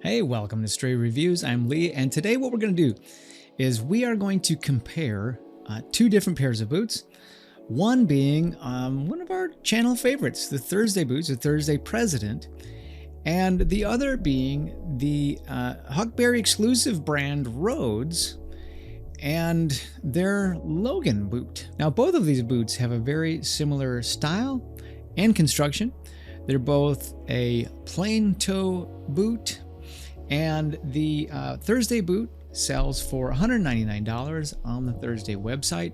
Hey, welcome to Stray Reviews. I'm Lee, and today what we're going to do is we are going to compare two different pairs of boots. One being one of our channel favorites, the Thursday boots, the Thursday President, and the other being the Huckberry exclusive brand Rhodes and their Logan boot. Now, both of these boots have a very similar style and construction. They're both a plain toe boot. And the Thursday boot sells for $199 on the Thursday website,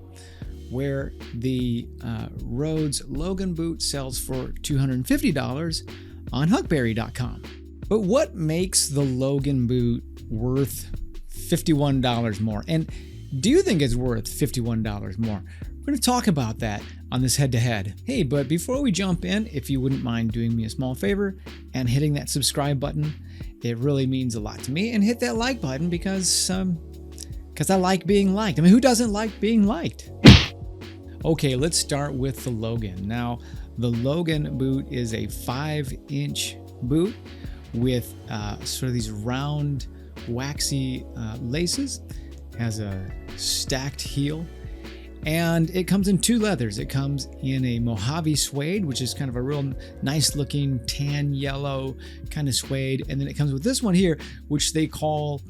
where the Rhodes Logan boot sells for $250 on huckberry.com. But what makes the Logan boot worth $51 more? And do you think it's worth $51 more? We're going to talk about that on this head-to-head. Hey, but before we jump in, if you wouldn't mind doing me a small favor and hitting that subscribe button, it really means a lot to me. And hit that like button because I like being liked. I mean, who doesn't like being liked? Okay, let's start with the Logan. Now, the Logan boot is a 5-inch boot with sort of these round, waxy laces. Has a stacked heel. And it comes in two leathers. It comes in a Mojave suede, which is kind of a real nice looking tan yellow kind of suede. And then it comes with this one here, which they call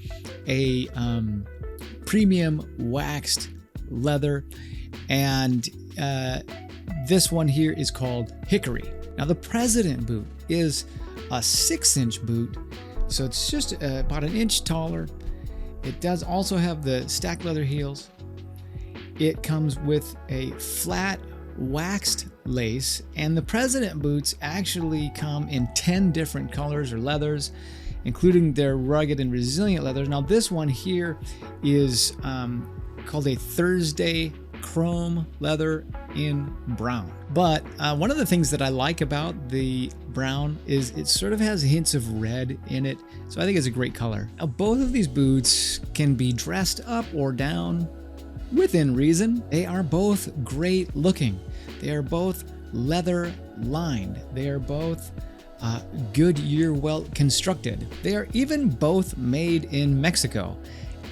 a premium waxed leather. And this one here is called hickory. Now the President boot is a 6-inch boot. So it's just about an inch taller. It does also have the stacked leather heels. It comes with a flat waxed lace, and the President boots actually come in 10 different colors or leathers, including their rugged and resilient leathers. Now this one here is called a Thursday chrome leather in brown. But one of the things that I like about the brown is it sort of has hints of red in it, so I think it's a great color. Now both of these boots can be dressed up or down within reason. They are both great looking. They are both leather lined. They are both Goodyear well constructed. They are even both made in Mexico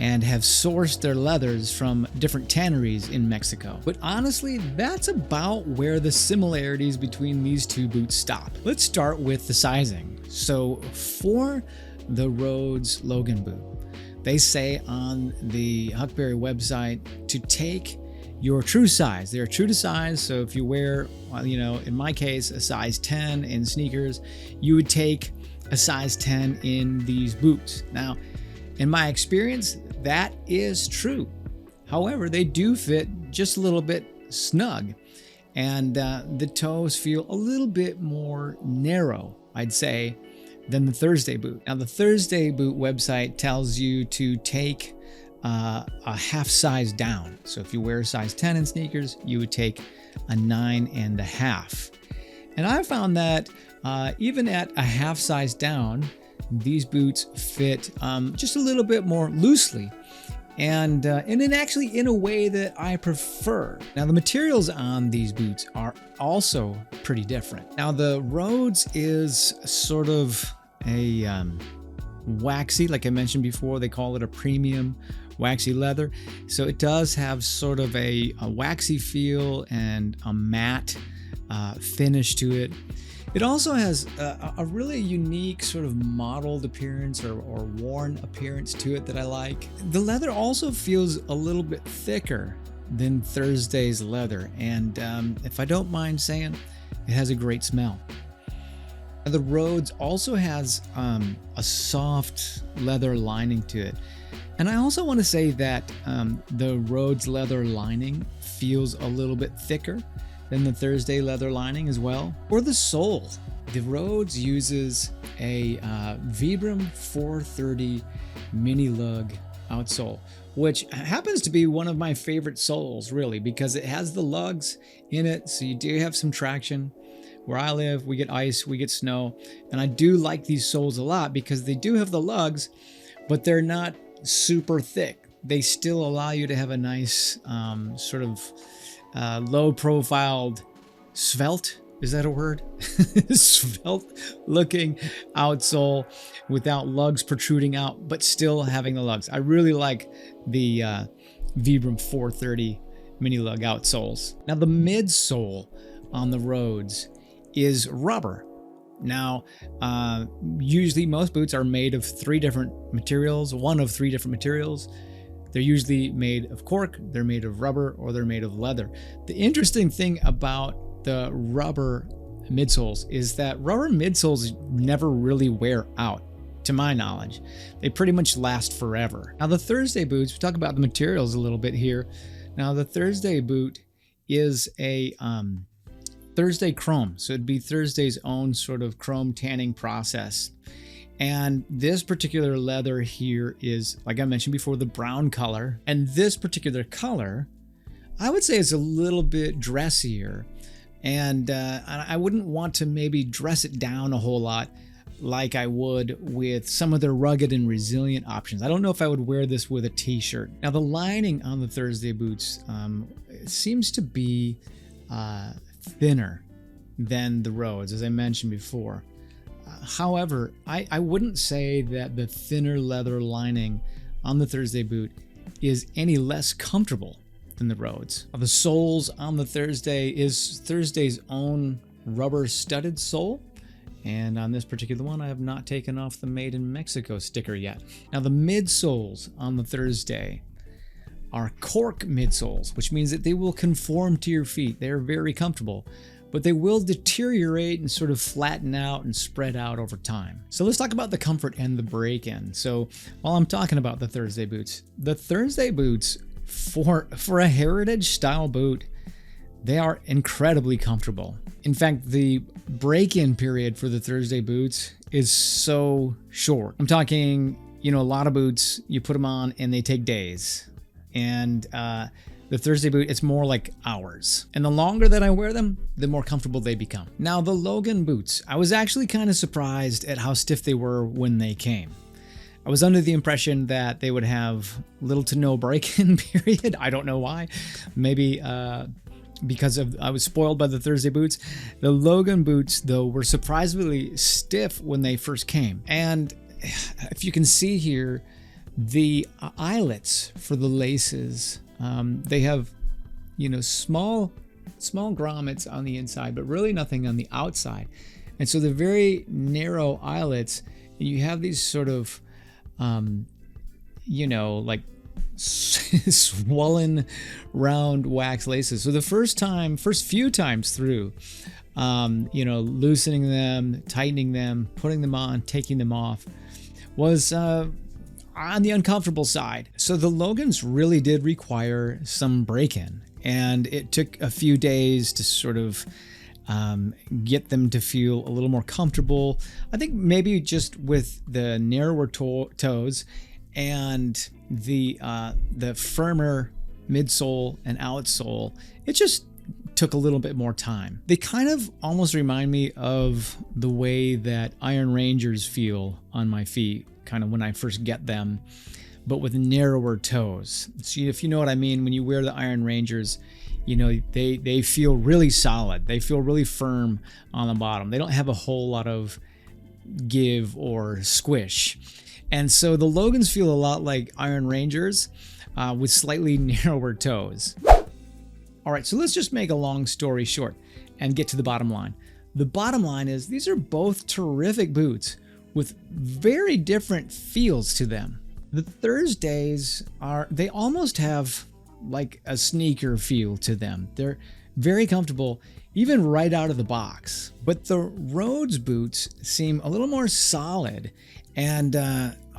and have sourced their leathers from different tanneries in Mexico. But honestly, that's about where the similarities between these two boots stop. Let's start with the sizing. So for the Rhodes Logan boot, they say on the Huckberry website to take your true size. They're true to size. So if you wear, in my case, a size 10 in sneakers, you would take a size 10 in these boots. Now, in my experience, that is true. However, they do fit just a little bit snug, and the toes feel a little bit more narrow, I'd say, than the Thursday boot. Now the Thursday boot website tells you to take a half size down. So if you wear a size 10 in sneakers, you would take a 9.5. And I found that even at a half size down, these boots fit just a little bit more loosely. And then actually in a way that I prefer. Now the materials on these boots are also pretty different. Now the Rhodes is sort of a waxy, like I mentioned before, they call it a premium waxy leather. So it does have sort of a waxy feel and a matte finish to it. It also has a really unique sort of mottled appearance or worn appearance to it that I like. The leather also feels a little bit thicker than Thursday's leather, and if I don't mind saying, it has a great smell. The Rhodes also has a soft leather lining to it. And I also want to say that the Rhodes leather lining feels a little bit thicker than the Thursday leather lining as well. For the sole, the Rhodes uses a Vibram 430 mini lug outsole, which happens to be one of my favorite soles, really, because it has the lugs in it, so you do have some traction. Where I live, we get ice, we get snow, and I do like these soles a lot because they do have the lugs, but they're not super thick. They still allow you to have a nice sort of low-profiled, svelte Is that a word? Svelte looking outsole without lugs protruding out, but still having the lugs. I really like the Vibram 430 mini lug outsoles. Now the midsole on the Rhodes is rubber. Now, usually most boots are made of three different materials, one of three different materials. They're usually made of cork, they're made of rubber, or they're made of leather. The interesting thing about the rubber midsoles is that rubber midsoles never really wear out, to my knowledge. They pretty much last forever. Now the Thursday boots, we talk about the materials a little bit here. Now the Thursday boot is a Thursday chrome, so it'd be Thursday's own sort of chrome tanning process. And this particular leather here is, like I mentioned before, the brown color. And this particular color, I would say, is a little bit dressier. And I wouldn't want to maybe dress it down a whole lot like I would with some of the rugged and resilient options. I don't know if I would wear this with a t-shirt. Now the lining on the Thursday boots seems to be thinner than the Rhodes, as I mentioned before. However, I wouldn't say that the thinner leather lining on the Thursday boot is any less comfortable than the Rhodes. The soles on the Thursday is Thursday's own rubber studded sole. And on this particular one, I have not taken off the Made in Mexico sticker yet. Now the midsoles on the Thursday are cork midsoles, which means that they will conform to your feet. They're very comfortable, but they will deteriorate and sort of flatten out and spread out over time. So let's talk about the comfort and the break-in. So while I'm talking about the Thursday boots for a heritage style boot, they are incredibly comfortable. In fact, the break-in period for the Thursday boots is so short. I'm talking, a lot of boots, you put them on and they take days. And the Thursday boot, it's more like hours. And the longer that I wear them, the more comfortable they become. Now the Logan boots, I was actually kind of surprised at how stiff they were when they came. I was under the impression that they would have little to no break-in period. I don't know why. Maybe because I was spoiled by the Thursday boots. The Logan boots, though, were surprisingly stiff when they first came. And if you can see here, the eyelets for the laces, they have, small grommets on the inside, but really nothing on the outside. And so they're very narrow eyelets, and you have these sort of, like swollen round wax laces. So the first few times through, loosening them, tightening them, putting them on, taking them off was on the uncomfortable side. So the Logans really did require some break-in, and it took a few days to sort of get them to feel a little more comfortable. I think maybe just with the narrower toes and the firmer midsole and outsole, it just took a little bit more time. They kind of almost remind me of the way that Iron Rangers feel on my feet, kind of when I first get them, but with narrower toes. So if you know what I mean, when you wear the Iron Rangers, they feel really solid. They feel really firm on the bottom. They don't have a whole lot of give or squish. And so the Logans feel a lot like Iron Rangers with slightly narrower toes. All right, so let's just make a long story short and get to the bottom line. The bottom line is these are both terrific boots with very different feels to them. The Thursdays they almost have like a sneaker feel to them. They're very comfortable, even right out of the box. But the Rhodes boots seem a little more solid, and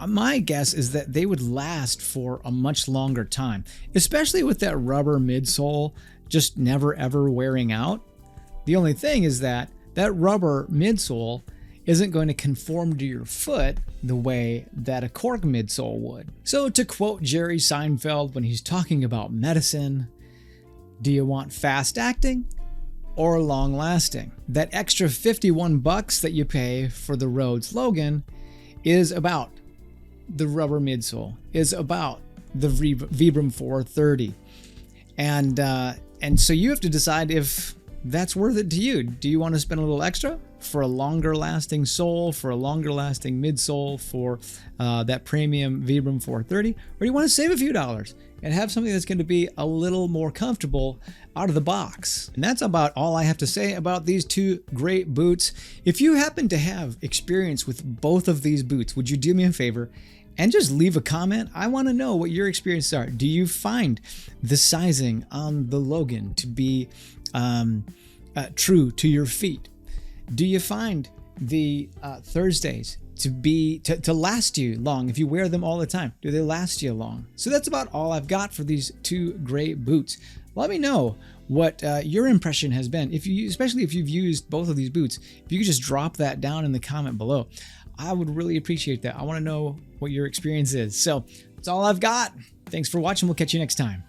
my guess is that they would last for a much longer time, especially with that rubber midsole just never ever wearing out. The only thing is that rubber midsole isn't going to conform to your foot the way that a cork midsole would. So to quote Jerry Seinfeld when he's talking about medicine, do you want fast acting or long lasting? That extra $51 that you pay for the Rhodes Logan is about the rubber midsole, is about the Vibram 430. And so you have to decide if that's worth it to you. Do you want to spend a little extra for a longer lasting sole, for a longer lasting midsole, for that premium Vibram 430? Or do you want to save a few dollars and have something that's going to be a little more comfortable out of the box? And that's about all I have to say about these two great boots. If you happen to have experience with both of these boots, would you do me a favor and just leave a comment? I want to know what your experiences are. Do you find the sizing on the Logan to be true to your feet? Do you find the Thursdays to last you long if you wear them all the time? Do they last you long? So that's about all I've got for these two great boots. Let me know what your impression has been, especially if you've used both of these boots. If you could just drop that down in the comment below, I would really appreciate that. I want to know what your experience is. So that's all I've got. Thanks for watching. We'll catch you next time.